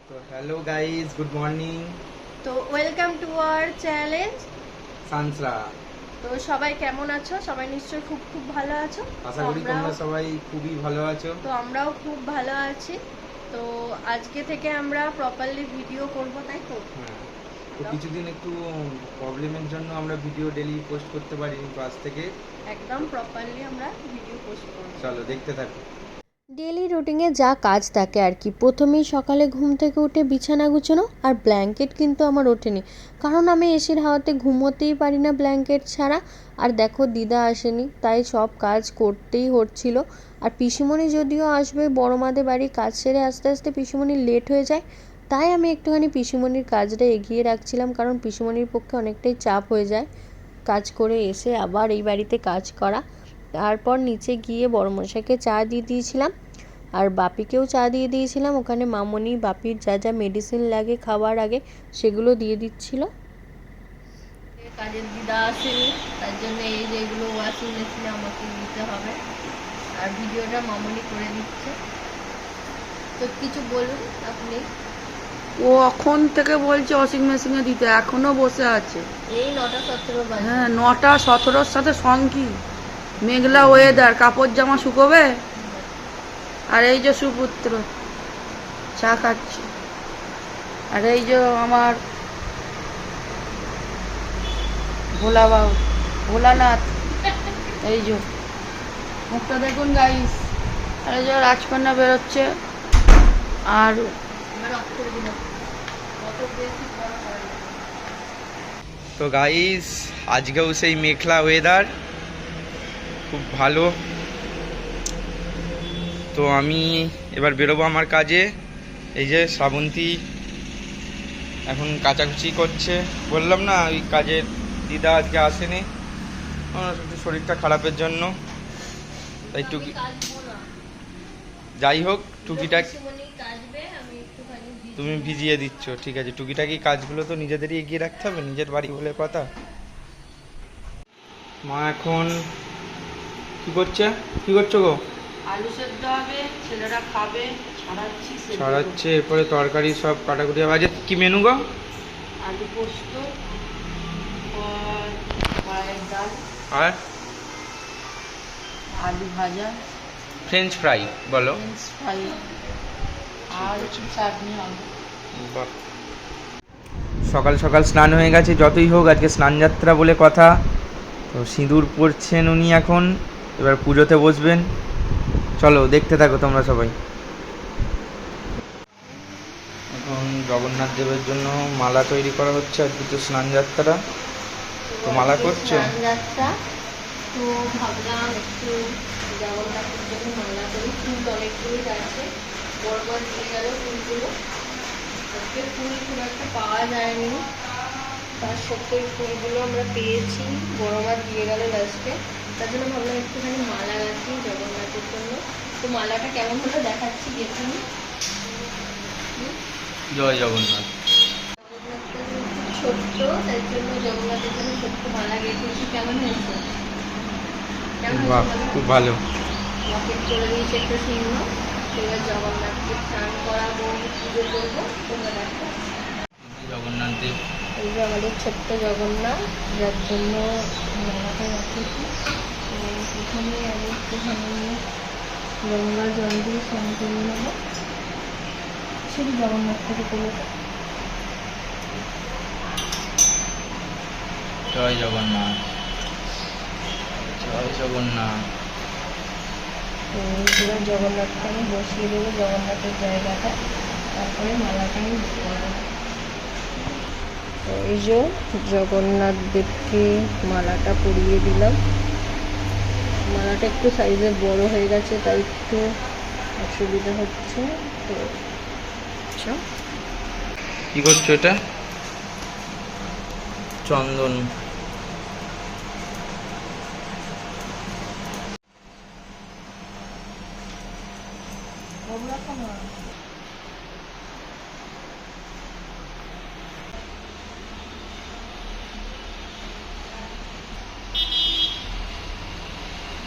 তো hello guys, good morning. তো welcome to our challenge সানসরা। তো সবাই কেমন আছো? সবাই নিশ্চয়ই খুব খুব ভালো আছো। আশা করি তোমরা সবাই খুবই ভালো আছো। তো আমরাও খুব ভালো আছি। তো আজকে থেকে আমরা প্রপারলি ভিডিও করব, তাই তো? হ্যাঁ, তো কিছুদিন একটু প্রবলেমের জন্য আমরা ভিডিও ডেলি পোস্ট করতে পারিনি, তো আজ থেকে একদম প্রপারলি আমরা ভিডিও পোস্ট করব। চলো দেখতে থাকো। ডেলি রুটিনে যা কাজ থাকে আর কি, প্রথমেই সকালে ঘুম থেকে উঠে বিছানা গুছানো, আর ব্ল্যাঙ্কেট কিন্তু আমার ওঠেনি, কারণ আমি এসির হাওয়াতে ঘুমোতেই পারি না ব্ল্যাঙ্কেট ছাড়া। আর দেখো দিদা আসেনি, তাই সব কাজ করতেই হচ্ছিল। আর পিসিমণি যদিও আসবে বড় মাদের বাড়ি, কাজ সেরে আস্তে আস্তে পিসিমণির লেট হয়ে যায়, তাই আমি একটুখানি পিসিমণির কাজটা এগিয়ে রাখছিলাম, কারণ পিসিমণির পক্ষে অনেকটাই চাপ হয়ে যায় কাজ করে এসে আবার এই বাড়িতে কাজ করা। তারপর নিচে গিয়ে বড়মশাইকে চা দিয়ে দিয়েছিলাম, আর বাপিকেও চা দিয়ে দিয়েছিলাম। ওখানে মামনি বাপির যা যা মেডিসিন লাগে খাওয়ার আগে সেগুলো দিয়ে দিচ্ছিল। কাজের দিদা আসেনি, তার জন্য এই যে এগুলো ওয়াশিং মেশিনে আমাকে দিতে হবে, আর ভিডিওটা মামনি করে দিচ্ছে। তো কিছু বলুন আপনি। ও এখন থেকে বলছে ওয়াশিং মেশিনে দিতে, এখনো বসে আছে। এই 9:17 বাজে। হ্যাঁ, 9:17 সাথে সঙ্গী মেঘলা ওয়েদার, কাপড় জামা শুকোবে। আর এই যে সুপুত্র চা খাচ্ছে, আর এই যে আমার ভোলানাথ, এই যে মুখটা দেখুন গাইস। আর এই যে রাজকন্যা বেরোচ্ছে। আর এবার অফ করে দিলাম, কত বেশি বড় করে। তো গাইস, আজকেও সেই মেঘলা ওয়েদার, খুব ভালো। তো আমি এবার বেরোবো আমার কাজে। এই যে শ্রাবন্তী এখন কাচাকুচি করছে, বললাম না ওই কাজের দিদা আজকে আসেনি, একটু শরীরটা খারাপের জন্য, তাই টুকি যাই হোক টুকিটাক তুমি ভিজিয়ে দিচ্ছ, ঠিক আছে। টুকিটাকি কাজগুলো তো নিজেদেরই এগিয়ে রাখতে হবে, নিজের বাড়ি বলে কথা। মা এখন কি করছো গো? আলু সেদ্ধ হবে, ছেলেরা খাবে, ছড়াচ্ছে, এরপরে তরকারি সব কাটাকুটি হবে। আজকে কি মেনু গো? আলু পোস্ত, কড়াইয়ের ডাল, আর আলু ভাজা, ফ্রেঞ্চ ফ্রাই বলো। ফ্রেঞ্চ ফ্রাই, আর চাটনি হবে। বাহ। সকাল সকাল স্নান হয়ে গেছে, যতই হোক আজকে স্নানযাত্রা বলে কথা। তো সিঁদুর পরছেন উনি এখন, এবার পুজোতে বসবেন। চলো দেখতে থাকো তোমরা সবাই। এখন জগন্নাথ দেবের জন্য মালা তৈরি করা হচ্ছে, আজকে তো স্নানযাত্রা, তো মালা করছো? স্নানযাত্রা, তো ভাবলাম একটু জগন্নাথের জন্য মালা করি। ফুল অনেকগুলোই আছে, বড়বার দিয়ে গেল ফুলগুলো। আজকে ফুল খুব একটা পাওয়া যায়নি, তার সত্ত্বেও ফুলগুলো আমরা পেয়েছি, বড়বার দিয়ে গেল লাস্টে। তার জন্য ভাবলাম একটুখানি মালা গাছি জগন্নাথের জন্য। তো মালাটা কেমন হলো দেখাচ্ছি, দেখুন। জয় জগন্নাথ। জগন্নাথটা যেহেতু ছোট্ট, তাই জন্য জগন্নাথের জন্য ছোট্ট মালা গেঁথেছি। কেমন হয়েছে? বাহ, খুব ভালো। লকেট করে দিয়েছি একটা চিহ্ন। এবার জগন্নাথকে স্নান করাবো, পুজো করবো। তোমরা দেখো, জগন্নাথ দেব, এই যে আমাদের ছোট্ট জগন্নাথ, যার জন্য মালাটা রাখেছি। প্রথমে আমি একটুখানি গঙ্গা জল দিয়ে স্নান করে নেবো, শুধু জগন্নাথ থেকে তুলে। জয় জগন্নাথ, জয় জগন্নাথ। তো এবার জগন্নাথকে আমি বসিয়ে দেবো জগন্নাথের জায়গাটা, তারপরে মালাটা আমি পরাবো। তো এই যে জগন্নাথ দেবকে মালাটা পরিয়ে দিলাম। মালাটা একটু সাইজে বড় হয়ে গেছে, তাই একটু অসুবিধা হচ্ছে। তো আচ্ছা, কি করছো এটা? চন্দন।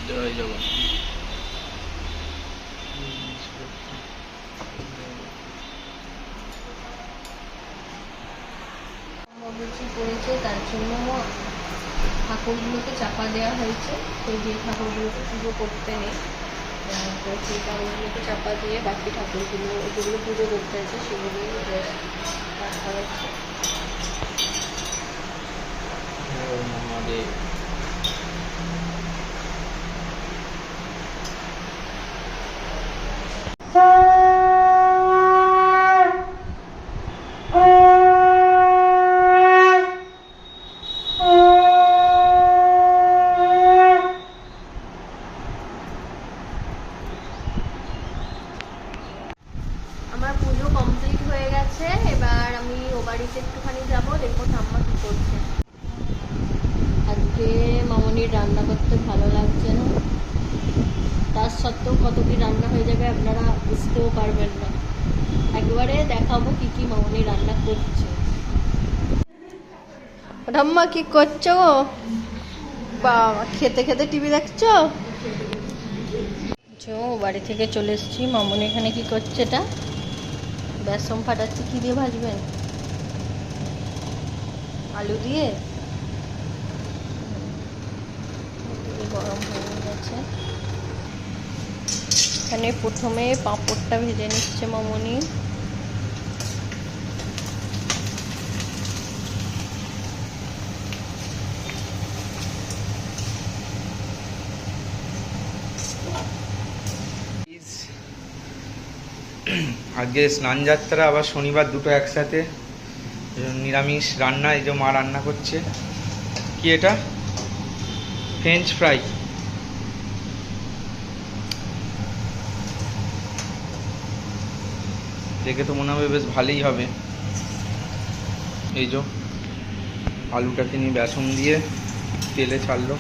জয় জগন্নাথ। করেছে, তার জন্য ঠাকুরগুলোকে চাপা দেওয়া হয়েছে। তো যে ঠাকুরগুলোকে পুজো করতে নেই, তো সেই ঠাকুরগুলোকে চাপা দিয়ে বাকি ঠাকুরগুলো যেগুলো পুজো করতে আছে সেগুলোই রাখা হয়েছে। আমার পুজো কমপ্লিট হয়ে গেছে। এবার আমি ও বাড়িতে একটুখানি যাবো, দেখবো ঠাম্মা কি করছে। আজকে মামনির রান্না করতে ভালো লাগছে না, তার সত্ত্বেও কত কি রান্না হয়ে যাবে আপনারা বুঝতেও পারবেন না। একবারে দেখাবো কি কি মামনি রান্না করছে। ঠাম্মা কি করছো? বাবা, খেতে খেতে টিভি দেখছো? বাড়ি থেকে চলে এসেছি। মামনি এখানে কি করছে? এটা বেসন ফাটাচ্ছে। কি দিয়ে ভাজবেন? আলু দিয়ে। গরম হয়ে গেছে। এখানে প্রথমে পাঁপড়টা ভেজে নিচ্ছে মামনি। আজকে স্নান যাত্রা, আবার শনিবার দুটো একসাথে, নিরামিষ রান্না। এই যে মা রান্না করছে। কি এটা? French fry. দেখে তো মনে হবে বেশ ভালোই হবে। এই যে আলুটাকে নিয়ে বেসন দিয়ে তেলে ছাড়লো।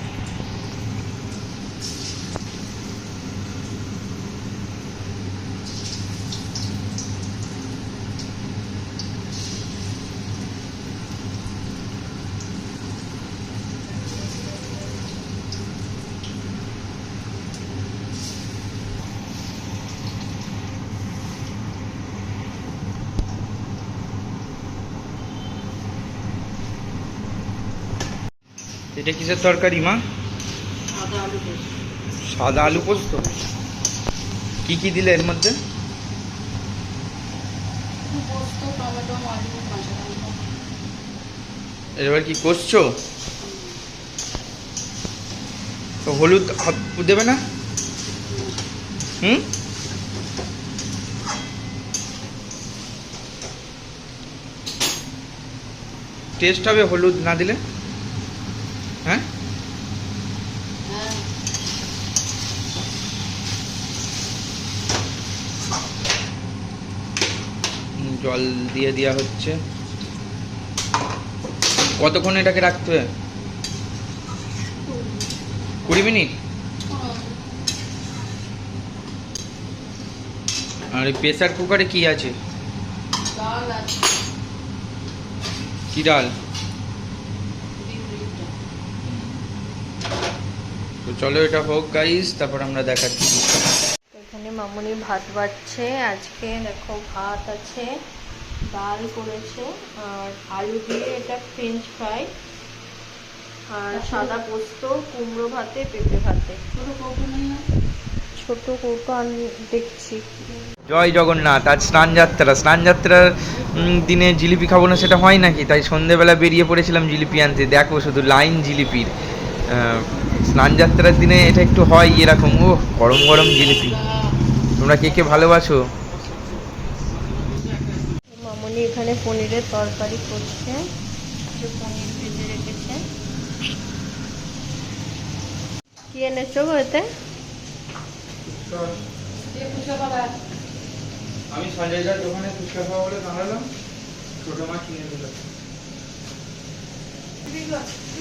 এটা কিসের তরকারি মা? সাদা আলু পোস্ত। কি কি দিলে এর মধ্যে? এবার কি করছো? তো হলুদ দেবে না? টেস্ট হবে হলুদ না দিলে? হ্যাঁ, জল দিয়ে দেওয়া হচ্ছে। কতক্ষণ এটাকে রাখতে হবে? 20 মিনিট। আর এই প্রেসার কুকারে কি আছে? কি ডাল? তো চলো এটা হোক গাইস, তারপর আমরা দেখাচ্ছি। এখানে মামনি ভাত বাড়ছে। আজকে দেখো ভাত আছে, ডাল করেছে, আর আলু দিয়ে এটা ফ্রেঞ্চ ফ্রাই, আর সাদা পোস্ত, কুমড়ো ভাতে, পেঁপে ভাতে। ছোট কৌটো আমি দেখছি। জয় জগন্নাথ। আজ স্নান যাত্রা। স্নান যাত্রার দিনে জিলিপি খাবো না সেটা হয় নাকি? তাই সন্ধেবেলা বেরিয়ে পড়েছিলাম জিলিপি আনতে। দেখো শুধু লাইন জিলিপির। স্নান যাত্রার দিনে এটা একটু হয় এরকম। ও গরম গরম জিলিপি। তোমরা কে কে ভালোবাসো? মামনি এখানে পনিরের তরকারি করছে, পনির ভেজে রেখেছে। কি এনেছো গো এতে? আমি সঞ্জয়দার দোকানে ফুচকা খাওয়া বলে দাঁড়ালাম, ছোট মা কিনে দিল।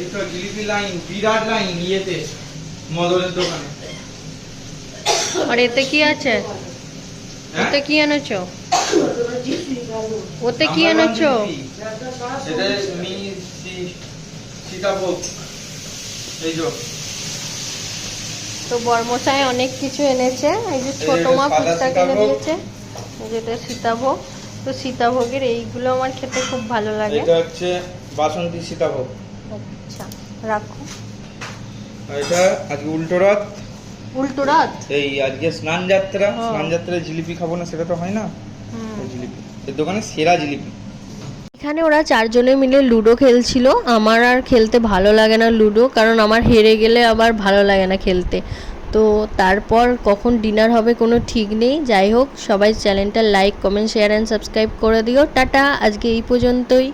এই তো জিলিপি লাইন, বিরাট লাইন ইয়েতে, মদনের দোকানে। আর এতে কি আছে? ওতে কি এনেছো? ওতে কি এনেছো? এটা সীতাভোগ। এই যে তো বর্মশাই অনেক কিছু এনেছে। এই যে ছোট মা ফুচকা কিনে দিয়েছে, যেটা সীতাভোগ। তো সীতাভোগের এইগুলো আমার খেতে খুব ভালো লাগে। এটা হচ্ছে বাসন্তী সীতাভোগ। আচ্ছা রাখো। আর এটা আজকে উল্টো রথ, উল্টো রাত। এই আজকে স্নান যাত্রা, হ্যাঁ। স্নান যাত্রায় জিলিপি খাবো না, সেটা তো হয় না। ওই জিলিপি এর দোকানে সেরা জিলিপি। এখানে ওরা চারজনে মিলে লুডো খেলছিল। আমার আর খেলতে ভালো লাগে না লুডো, কারণ আমার হেরে গেলে আবার ভালো লাগে না খেলতে। তো তারপর কখন ডিনার হবে কোনো ঠিক নেই। যাই হোক, সবাই চ্যানেলটা like, comment, share and subscribe করে দিও। টাটা, আজকে এই পর্যন্তই।